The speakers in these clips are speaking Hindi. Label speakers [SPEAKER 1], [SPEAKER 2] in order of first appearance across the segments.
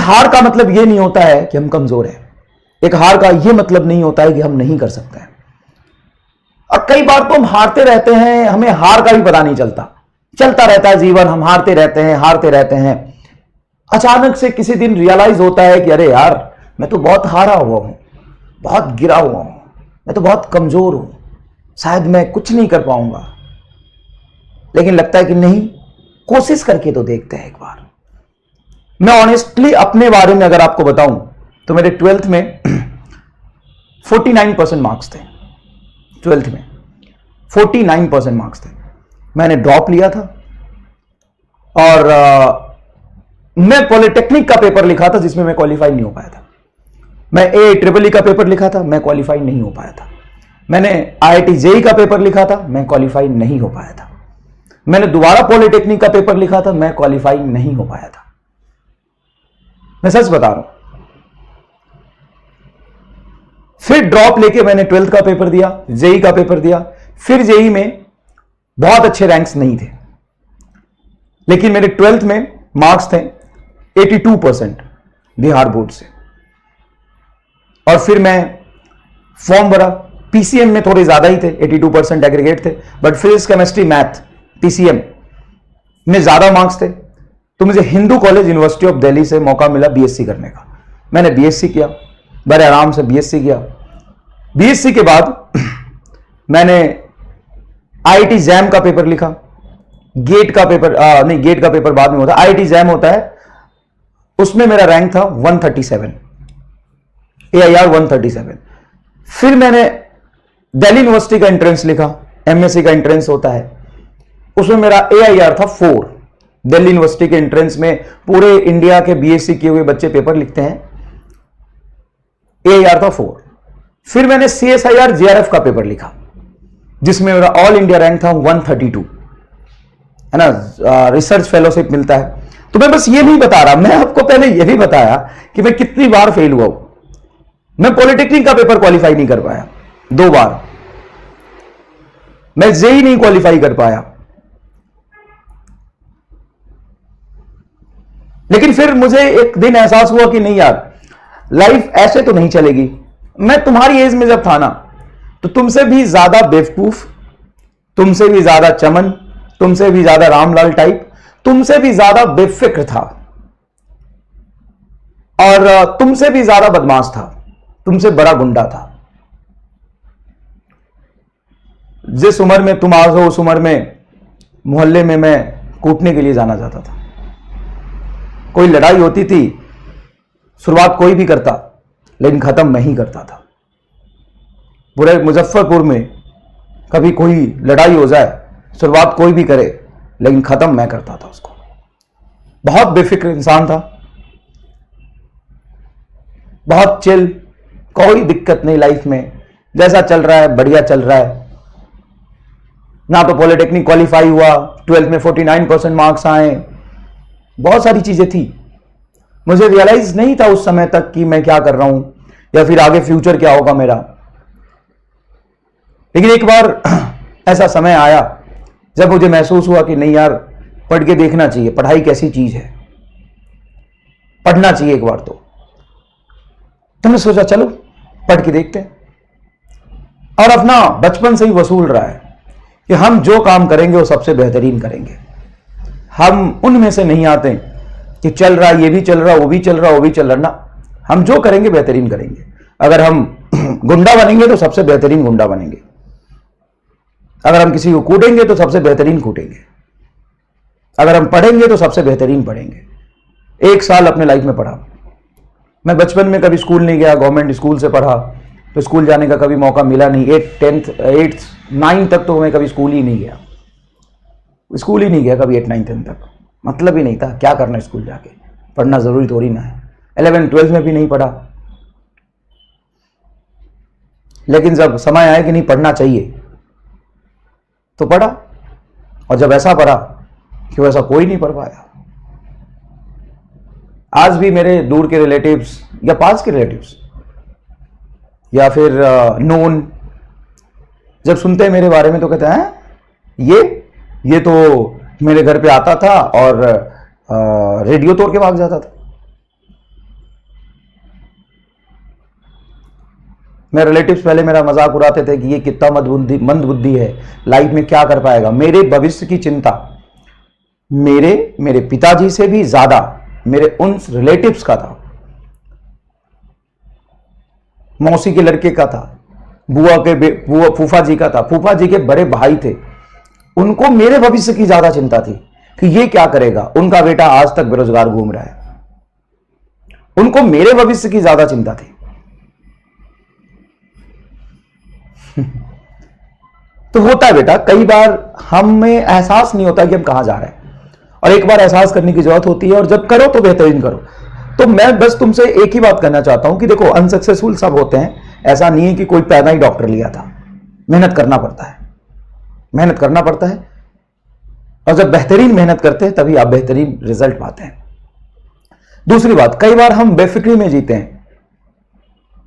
[SPEAKER 1] हार का मतलब यह नहीं होता है कि हम कमजोर हैं। एक हार का यह मतलब नहीं होता है कि हम नहीं कर सकते हैं। और कई बार तो हम हारते रहते हैं, हमें हार का भी पता नहीं चलता, चलता रहता है जीवन, हम हारते रहते हैं। अचानक से किसी दिन रियलाइज होता है कि अरे यार, मैं तो बहुत हारा हुआ हूं, बहुत गिरा हुआ हूं, मैं तो बहुत कमजोर हूं, शायद मैं कुछ नहीं कर पाऊंगा। लेकिन लगता है कि नहीं, कोशिश करके तो देखते हैं एक बार। मैं ऑनेस्टली अपने बारे में अगर आपको बताऊं तो मेरे 12th में 49% मार्क्स थे। 12th में 49% मार्क्स थे। मैंने ड्रॉप लिया था और मैं पॉलिटेक्निक का पेपर लिखा था जिसमें मैं क्वालिफाई नहीं हो पाया था। मैं AIEEE का पेपर लिखा था, मैं क्वालिफाई नहीं हो पाया था। मैंने IIT JEE का पेपर लिखा था, मैं क्वालिफाई नहीं हो पाया था। मैंने दोबारा पॉलिटेक्निक का पेपर लिखा था, मैं क्वालिफाई नहीं हो पाया था। मैं सच बता रहा हूं। फिर ड्रॉप लेके मैंने 12th का पेपर दिया, JEE का पेपर दिया। फिर JEE में बहुत अच्छे रैंक्स नहीं थे, लेकिन मेरे 12th में मार्क्स थे 82% बिहार बोर्ड से। और फिर मैं फॉर्म भरा। PCM में थोड़े ज्यादा ही थे, 82% एग्रीगेट थे, but physics chemistry math PCM में ज्यादा मार्क्स थे। तो मुझे Hindu college university of Delhi से मौका मिला BSc करने का। मैंने BSc किया, बड़े आराम से BSc किया। BSc के बाद मैंने IIT JAM का पेपर लिखा। गेट का पेपर नहीं, गेट का पेपर बाद में होता है, IIT JAM होता है, उसमें मेरा रैंक था 137, AIR 137। फिर मैंने दिल्ली यूनिवर्सिटी का एंट्रेंस लिखा, MSc का एंट्रेंस होता है, उसमें मेरा AIR था 4। दिल्ली यूनिवर्सिटी के एंट्रेंस में पूरे इंडिया के BSc किए हुए बच्चे पेपर लिखते हैं, AIR था 4। फिर मैंने CSIR JRF का पेपर लिखा जिसमें मेरा ऑल इंडिया रैंक था 132, है ना, रिसर्च फेलोशिप मिलता है। तो मैं बस ये नहीं बता रहा, मैं आपको पहले ये भी बताया कि मैं कितनी बार फेल हुआ हूं। मैं पॉलिटेक्निक का पेपर क्वालिफाई नहीं कर पाया 2 बार, मैं JEE नहीं क्वालिफाई कर पाया। लेकिन फिर मुझे एक दिन एहसास हुआ कि नहीं यार, लाइफ ऐसे तो नहीं चलेगी। मैं तुम्हारी एज में जब था ना, तो तुमसे भी ज्यादा बेवकूफ, तुमसे भी ज्यादा चमन, तुमसे भी ज्यादा रामलाल टाइप, तुमसे भी ज्यादा बेफिक्र था और तुमसे भी ज्यादा बदमाश था, तुमसे बड़ा गुंडा था। जिस उम्र में तुम आज हो उस उम्र में मोहल्ले में मैं कूटने के लिए जाना चाहता था। कोई लड़ाई होती थी, शुरुआत कोई भी करता लेकिन खत्म मैं ही करता था। पूरे मुजफ्फरपुर में कभी कोई लड़ाई हो जाए, शुरुआत कोई भी करे लेकिन खत्म मैं करता था उसको। बहुत बेफिक्र इंसान था, बहुत चिल, कोई दिक्कत नहीं लाइफ में, जैसा चल रहा है बढ़िया चल रहा है। ना तो पॉलिटेक्निक क्वालिफाई हुआ, 12th में 49% मार्क्स आए, बहुत सारी चीजें थी। मुझे रियलाइज नहीं था उस समय तक कि मैं क्या कर रहा हूं या फिर आगे फ्यूचर क्या होगा मेरा। लेकिन एक बार ऐसा समय आया जब मुझे महसूस हुआ कि नहीं यार, पढ़ के देखना चाहिए, पढ़ाई कैसी चीज है, पढ़ना चाहिए एक बार। तो मैंने सोचा चलो पढ़ के देखते हैं। और अपना बचपन से ही वसूल रहा है कि हम जो काम करेंगे वो सबसे बेहतरीन करेंगे। हम उनमें से नहीं आते कि चल रहा ये भी चल रहा, वो भी चल रहा, वो भी चल रहा, ना, हम जो करेंगे बेहतरीन करेंगे। अगर हम गुंडा बनेंगे तो सबसे बेहतरीन गुंडा बनेंगे, अगर हम किसी को कूटेंगे तो सबसे बेहतरीन कूटेंगे, अगर हम पढ़ेंगे तो सबसे बेहतरीन पढ़ेंगे। 1 साल अपने लाइफ में पढ़ा। मैं बचपन में कभी स्कूल नहीं गया, गवर्नमेंट स्कूल से पढ़ा, तो स्कूल जाने का कभी मौका मिला नहीं। 8th 9th तक तो मैं कभी स्कूल ही नहीं गया, स्कूल ही नहीं गया कभी 8th 9th 10th तक। मतलब ही नहीं था, क्या करना स्कूल जाके, पढ़ना जरूरी थोड़ी ना है। 11th 12th में भी नहीं पढ़ा। लेकिन जब समय आया कि नहीं पढ़ना चाहिए तो पढ़ा, और जब ऐसा पढ़ा कि वैसा कोई नहीं पढ़ पाया। आज भी मेरे दूर के रिलेटिव्स या पास के रिलेटिव्स या फिर नोन जब सुनते हैं मेरे बारे में तो कहते हैं ये तो मेरे घर पे आता था और रेडियो तोड़ के भाग जाता था। मेरे रिलेटिव्स पहले मेरा मजाक उड़ाते थे कि ये कितना मंद बुद्धि है, लाइफ में क्या कर पाएगा। मेरे भविष्य की चिंता मेरे पिताजी से भी ज्यादा मेरे उन रिलेटिव्स का था, मौसी के लड़के का था, बुआ फूफा जी का था, फूफा जी के बड़े भाई थे। उनको मेरे भविष्य की ज्यादा चिंता थी कि ये क्या करेगा, उनका बेटा आज तक बेरोजगार घूम रहा है। उनको मेरे भविष्य की ज्यादा चिंता थी। तो होता है बेटा, कई बार हमें एहसास नहीं होता कि हम कहां जा रहे हैं, और एक बार एहसास करने की जरूरत होती है, और जब करो तो बेहतरीन करो। तो मैं बस तुमसे एक ही बात करना चाहता हूं कि देखो, अनसक्सेसफुल सब होते हैं, ऐसा नहीं है कि कोई पैदा ही डॉक्टर लिया था। मेहनत करना पड़ता है, मेहनत करना पड़ता है, और जब बेहतरीन मेहनत करते हैं तभी आप बेहतरीन रिजल्ट पाते हैं। दूसरी बात, कई बार हम बेफिक्री में जीते हैं,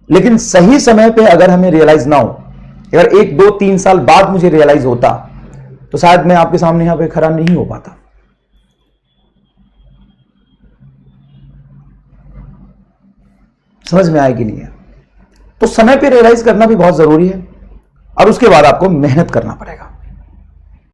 [SPEAKER 1] लेकिन सही समय पे अगर हमें रियलाइज ना हो, अगर 1, 2, 3 साल बाद मुझे रियलाइज होता तो शायद मैं आपके सामने यहां पे खड़ा नहीं हो पाता। समझ में आएगी नहीं है? तो समय पे रियलाइज करना भी बहुत जरूरी है, और उसके बाद आपको मेहनत करना पड़ेगा।